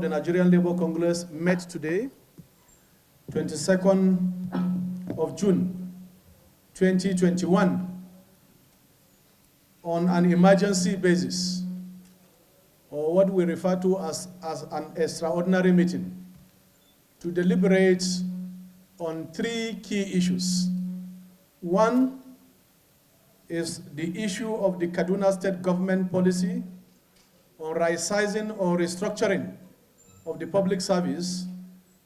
The Nigerian Labour Congress met today, 22nd of June 2021, on an emergency basis, or what we refer to as an extraordinary meeting, to deliberate on three key issues. One is the issue of the Kaduna state government policy on right-sizing or restructuring of the public service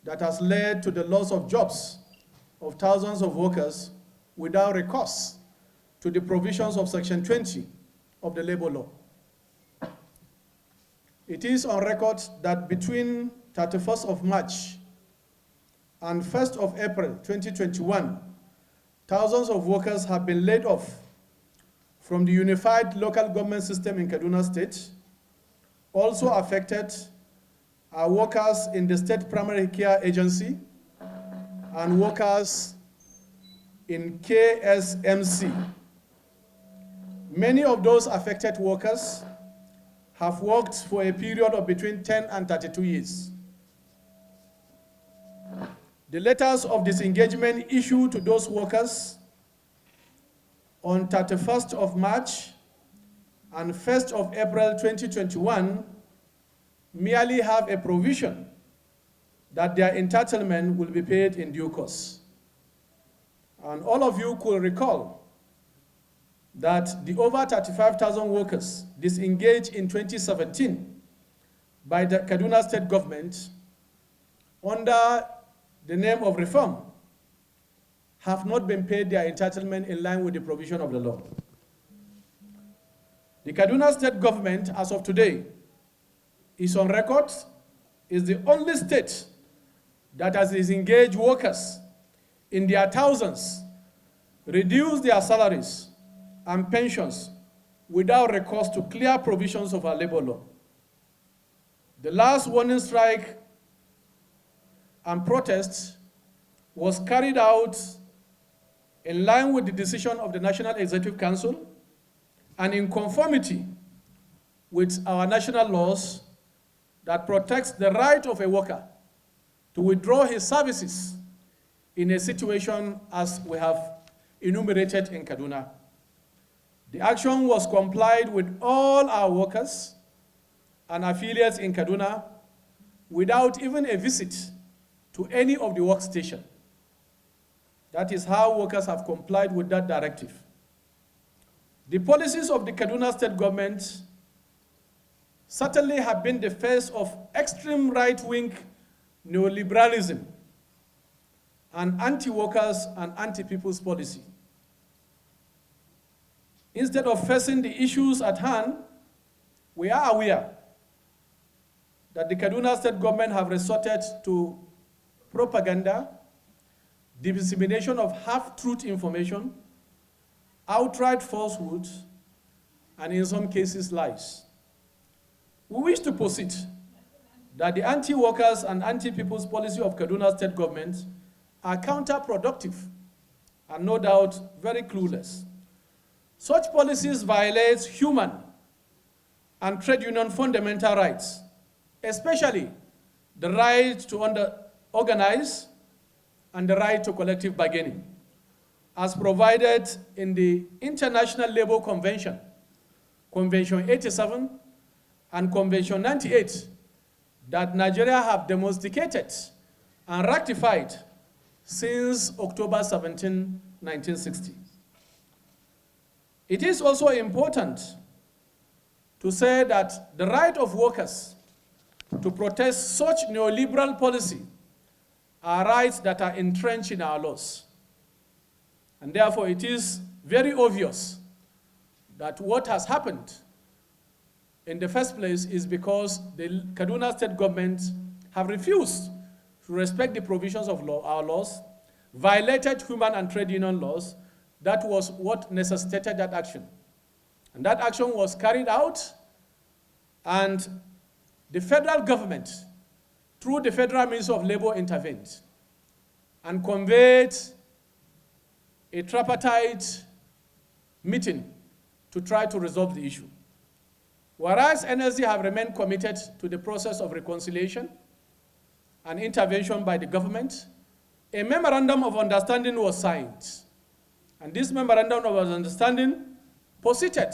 that has led to the loss of jobs of thousands of workers without recourse to the provisions of Section 20 of the Labor Law. It is on record that between 31st of March and 1st of April 2021, thousands of workers have been laid off from the unified local government system in Kaduna State. Also affected are workers in the State Primary Care Agency and workers in KSMC. Many of those affected workers have worked for a period of between 10 and 32 years. The letters of disengagement issued to those workers on 31st of March and 1st of April 2021 merely have a provision that their entitlement will be paid in due course. And all of you could recall that the over 35,000 workers disengaged in 2017 by the Kaduna state government under the name of reform have not been paid their entitlement in line with the provision of the law. The Kaduna state government, as of today, is on record, is the only state that has disengaged workers in their thousands, reduced their salaries and pensions without recourse to clear provisions of our labor law. The last warning strike and protest was carried out in line with the decision of the National Executive Council and in conformity with our national laws that protects the right of a worker to withdraw his services in a situation as we have enumerated in Kaduna. The action was complied with all our workers and affiliates in Kaduna without even a visit to any of the workstation. That is how workers have complied with that directive. The policies of the Kaduna state government certainly have been the face of extreme right-wing neoliberalism and anti-workers and anti-people's policy. Instead of facing the issues at hand, we are aware that the Kaduna state government have resorted to propaganda, the dissemination of half-truth information, outright falsehoods, and in some cases lies. We wish to posit that the anti-workers and anti-people's policy of Kaduna state government are counterproductive and no doubt very clueless. Such policies violate human and trade union fundamental rights, especially the right to organize and the right to collective bargaining, as provided in the International Labour Convention, Convention 87, and Convention 98 that Nigeria have domesticated and ratified since October 17, 1960. It is also important to say that the right of workers to protest such neoliberal policy are rights that are entrenched in our laws. And therefore, it is very obvious that what has happened in the first place is because the Kaduna state government have refused to respect the provisions of our laws, violated human and trade union laws. That was what necessitated that action. And that action was carried out, and the federal government, through the Federal Ministry of Labor, intervened and conveyed a tripartite meeting to try to resolve the issue. Whereas NLC have remained committed to the process of reconciliation and intervention by the government, a memorandum of understanding was signed. And this memorandum of understanding posited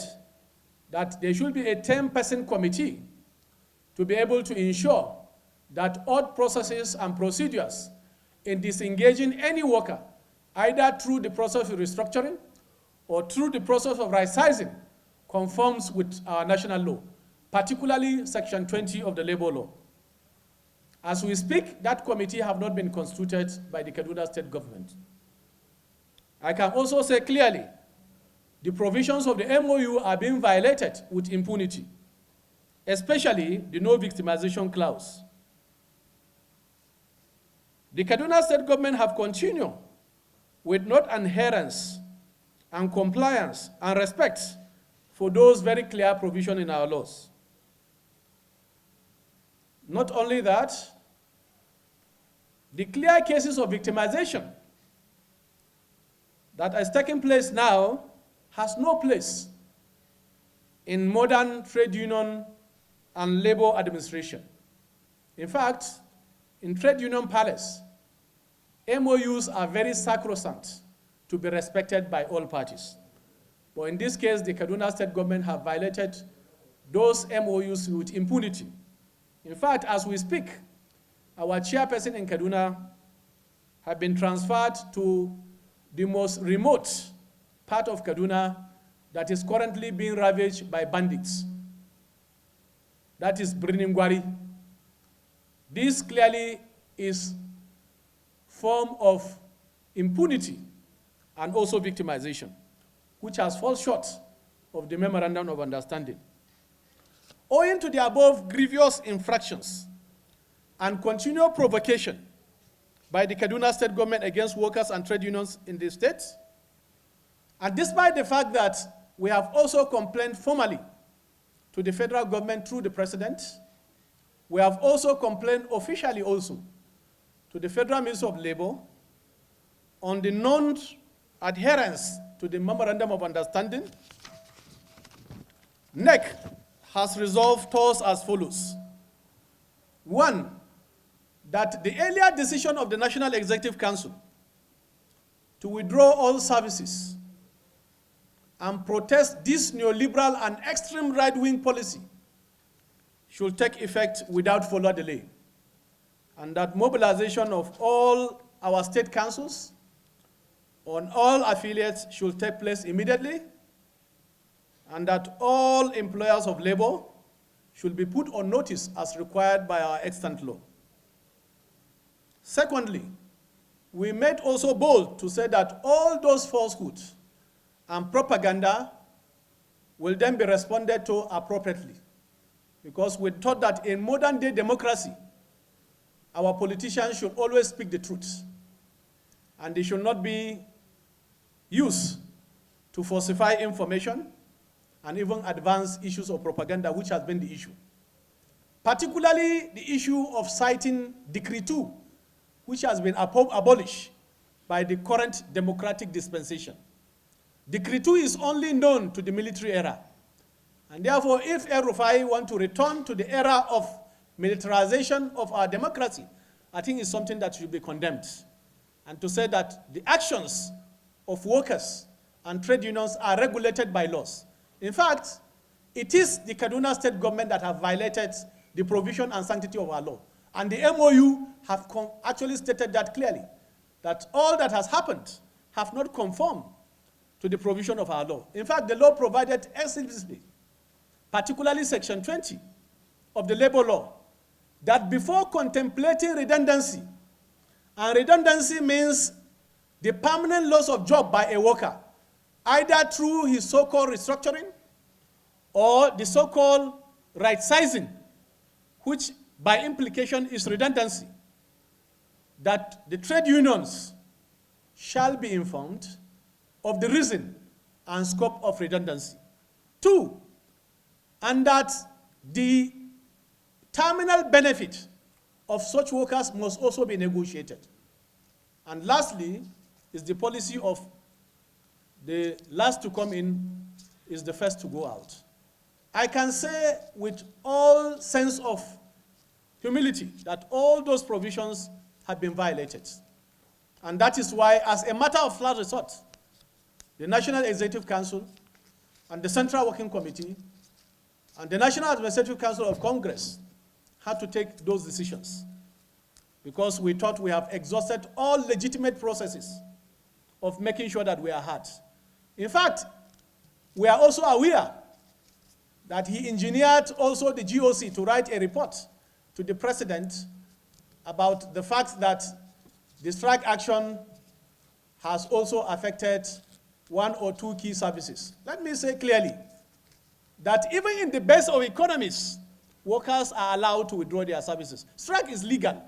that there should be a 10-person committee to be able to ensure that all processes and procedures in disengaging any worker, either through the process of restructuring or through the process of right-sizing, conforms with our national law, particularly Section 20 of the Labor Law. As we speak, that committee have not been constituted by the Kaduna State government. I can also say clearly, the provisions of the MOU are being violated with impunity, especially the no victimization clause. The Kaduna State government have continued with not adherence and compliance and respect for those very clear provisions in our laws. Not only that, the clear cases of victimization that is taking place now has no place in modern trade union and labor administration. In fact, in trade union palace, MOUs are very sacrosanct to be respected by all parties. But in this case, the Kaduna State government have violated those MOUs with impunity. In fact, as we speak, our chairperson in Kaduna have been transferred to the most remote part of Kaduna that is currently being ravaged by bandits. That is Briningwari. This clearly is form of impunity and also victimization, which has fallen short of the memorandum of understanding. Owing to the above grievous infractions and continual provocation by the Kaduna State government against workers and trade unions in the state, and despite the fact that we have also complained formally to the federal government through the president, we have also complained officially also to the Federal Ministry of Labor on the non-adherence to the Memorandum of Understanding. NEC has resolved thoughts as follows. One, that the earlier decision of the National Executive Council to withdraw all services and protest this neoliberal and extreme right-wing policy should take effect without further delay, and that mobilization of all our state councils on all affiliates should take place immediately, and that all employers of labor should be put on notice as required by our extant law. Secondly, we made also bold to say that all those falsehoods and propaganda will then be responded to appropriately, because we thought that in modern day democracy, our politicians should always speak the truth, and they should not be used to falsify information and even advance issues of propaganda, which has been the issue. Particularly the issue of citing Decree 2, which has been abolished by the current democratic dispensation. Decree 2 is only known to the military era. And therefore, if El-Rufai want to return to the era of militarization of our democracy, I think it's something that should be condemned. And to say that the actions of workers and trade unions are regulated by laws. In fact, it is the Kaduna State government that have violated the provision and sanctity of our law. And the MOU have actually stated that clearly, that all that has happened have not conformed to the provision of our law. In fact, the law provided explicitly, particularly Section 20 of the labor law, that before contemplating redundancy, and redundancy means the permanent loss of job by a worker, either through his so-called restructuring or the so-called right-sizing, which by implication is redundancy, that the trade unions shall be informed of the reason and scope of redundancy. Two, and that the terminal benefit of such workers must also be negotiated. And lastly, is the policy of the last to come in is the first to go out. I can say with all sense of humility that all those provisions have been violated. And that is why, as a matter of last resort, the National Executive Council and the Central Working Committee and the National Administrative Council of Congress had to take those decisions because we thought we have exhausted all legitimate processes of making sure that we are heard. In fact, we are also aware that he engineered also the GOC to write a report to the president about the fact that the strike action has also affected one or two key services. Let me say clearly that even in the best of economies, workers are allowed to withdraw their services. Strike is legal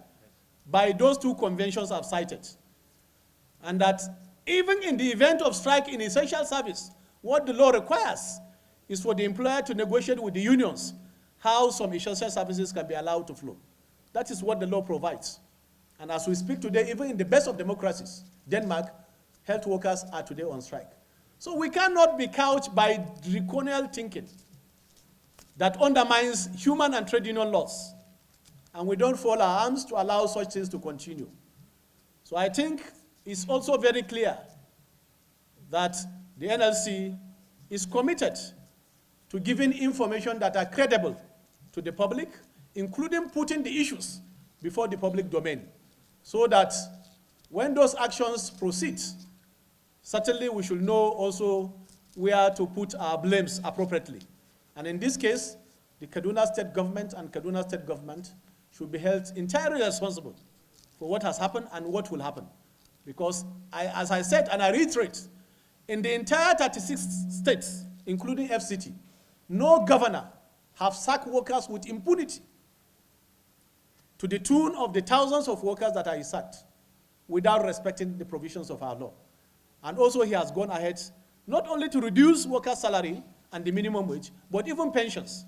by those two conventions I've cited. And that even in the event of strike in essential service, what the law requires is for the employer to negotiate with the unions how some essential services can be allowed to flow. That is what the law provides. And as we speak today, even in the best of democracies, Denmark, health workers are today on strike. So we cannot be couched by draconian thinking that undermines human and trade union laws. And we don't fold our arms to allow such things to continue. So I think it's also very clear that the NLC is committed to giving information that are credible to the public, including putting the issues before the public domain, so that when those actions proceed, certainly we should know also where to put our blames appropriately. And in this case, the Kaduna State Government and Kaduna State Government should be held entirely responsible for what has happened and what will happen. Because as I said, and I reiterate, in the entire 36 states, including FCT, no governor have sacked workers with impunity to the tune of the thousands of workers that are sacked without respecting the provisions of our law. And also he has gone ahead not only to reduce workers' salary and the minimum wage, but even pensions.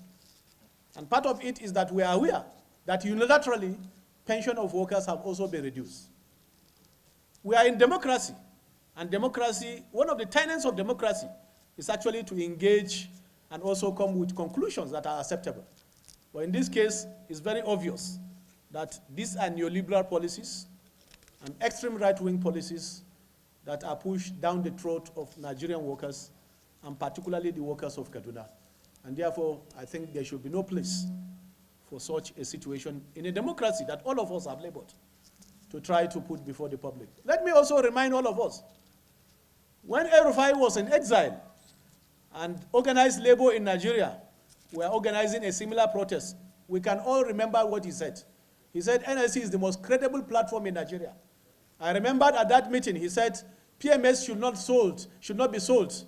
And part of it is that we are aware that unilaterally pension of workers have also been reduced. We are in democracy, and democracy, one of the tenets of democracy is actually to engage and also come with conclusions that are acceptable. But in this case, it's very obvious that these are neoliberal policies and extreme right-wing policies that are pushed down the throat of Nigerian workers, and particularly the workers of Kaduna. And therefore, I think there should be no place for such a situation in a democracy that all of us have labored to try to put before the public. Let me also remind all of us, when El-Rufai was in exile and organized labor in Nigeria were organizing a similar protest, we can all remember what he said. He said NLC is the most credible platform in Nigeria. I remembered at that meeting, he said PMS should not be sold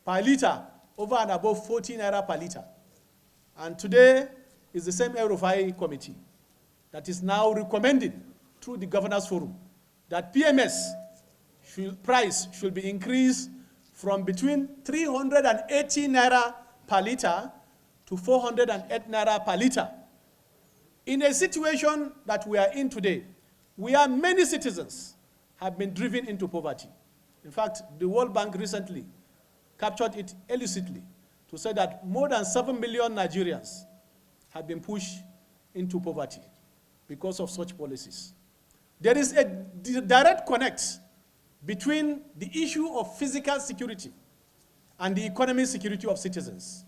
per liter over and above 14 Naira per liter. And today is the same El-Rufai committee that is now recommending through the Governors Forum that PMS price should be increased from between 380 Naira per liter to 408 Naira per liter. In a situation that we are in today, where many citizens have been driven into poverty. In fact, the World Bank recently captured it illicitly to say that more than 7 million Nigerians have been pushed into poverty because of such policies. There is a direct connect between the issue of physical security and the economic security of citizens.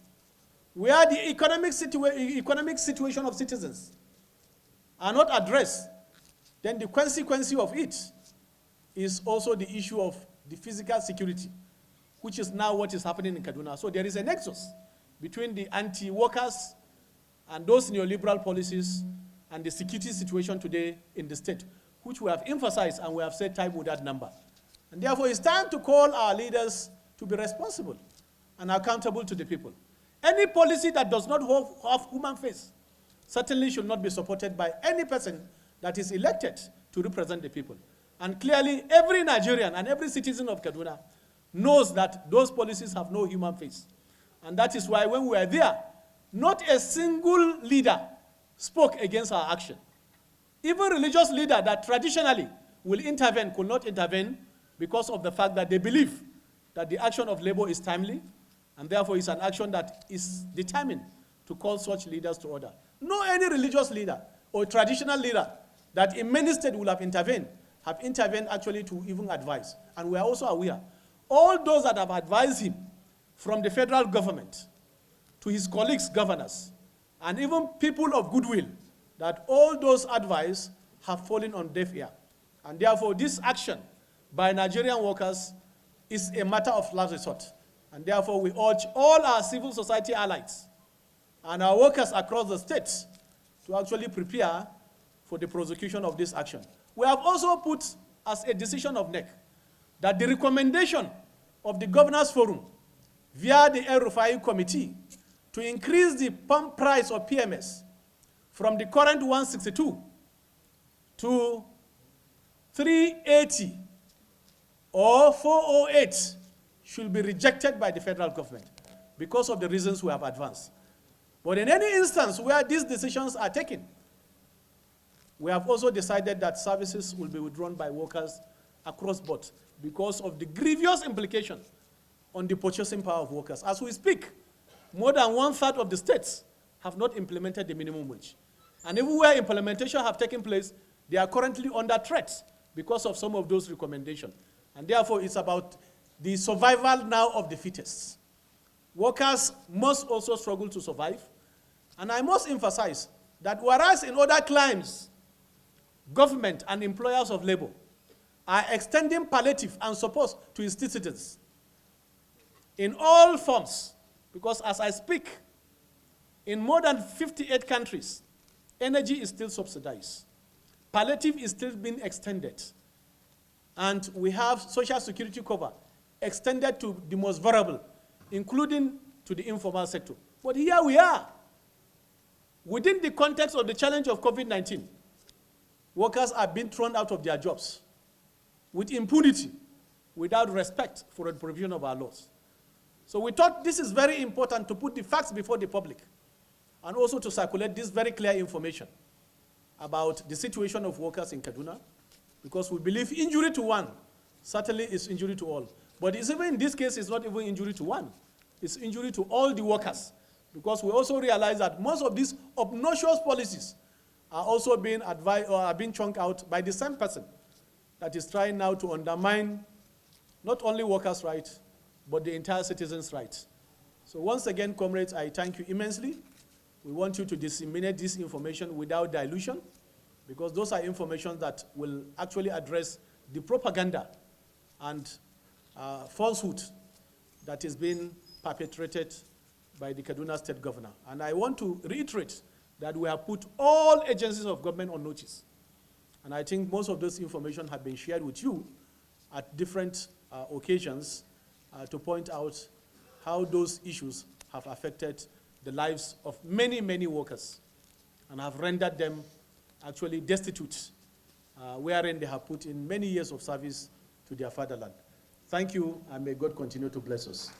Where the economic situation of citizens are not addressed, then the consequence of it is also the issue of the physical security, which is now what is happening in Kaduna. So there is a nexus between the anti-workers and those neoliberal policies and the security situation today in the state, which we have emphasized and we have said time without number. And therefore, it's time to call our leaders to be responsible and accountable to the people. Any policy that does not have human face certainly should not be supported by any person that is elected to represent the people. And clearly, every Nigerian and every citizen of Kaduna knows that those policies have no human face. And that is why when we were there, not a single leader spoke against our action. Even religious leader that traditionally will intervene could not intervene because of the fact that they believe that the action of labor is timely And therefore, it's an action that is determined to call such leaders to order. No any religious leader or traditional leader that in many states will have intervened actually to even advise. And we are also aware, all those that have advised him, from the federal government to his colleagues, governors, and even people of goodwill, that all those advice have fallen on deaf ear. And therefore, this action by Nigerian workers is a matter of last resort. And therefore, we urge all our civil society allies and our workers across the states to actually prepare for the prosecution of this action. We have also put as a decision of NEC that the recommendation of the Governors Forum via the El Rufai Committee to increase the pump price of PMS from the current 162 to 380 or 408 should be rejected by the federal government because of the reasons we have advanced. But in any instance where these decisions are taken, we have also decided that services will be withdrawn by workers across board because of the grievous implications on the purchasing power of workers. As we speak, more than 1/3 of the states have not implemented the minimum wage. And even where implementation have taken place, they are currently under threat because of some of those recommendations. And therefore, it's about the survival now of the fittest. Workers must also struggle to survive. And I must emphasize that whereas in other climes, government and employers of labor are extending palliative and support to its citizens in all forms, because as I speak, in more than 58 countries, energy is still subsidized. Palliative is still being extended. And we have social security cover extended to the most vulnerable, including to the informal sector. But here we are. Within the context of the challenge of COVID-19, workers are being thrown out of their jobs with impunity, without respect for the provision of our laws. So we thought this is very important to put the facts before the public and also to circulate this very clear information about the situation of workers in Kaduna, because we believe injury to one certainly is injury to all. But it's even in this case, it's not even injury to one. It's injury to all the workers, because we also realize that most of these obnoxious policies are also being advised or are being chunked out by the same person that is trying now to undermine not only workers' rights, but the entire citizens' rights. So once again, comrades, I thank you immensely. We want you to disseminate this information without dilution, because those are information that will actually address the propaganda and falsehood that is being perpetrated by the Kaduna State Governor. And I want to reiterate that we have put all agencies of government on notice. And I think most of this information have been shared with you at different occasions to point out how those issues have affected the lives of many, many workers and have rendered them actually destitute, wherein they have put in many years of service to their fatherland. Thank you, and may God continue to bless us.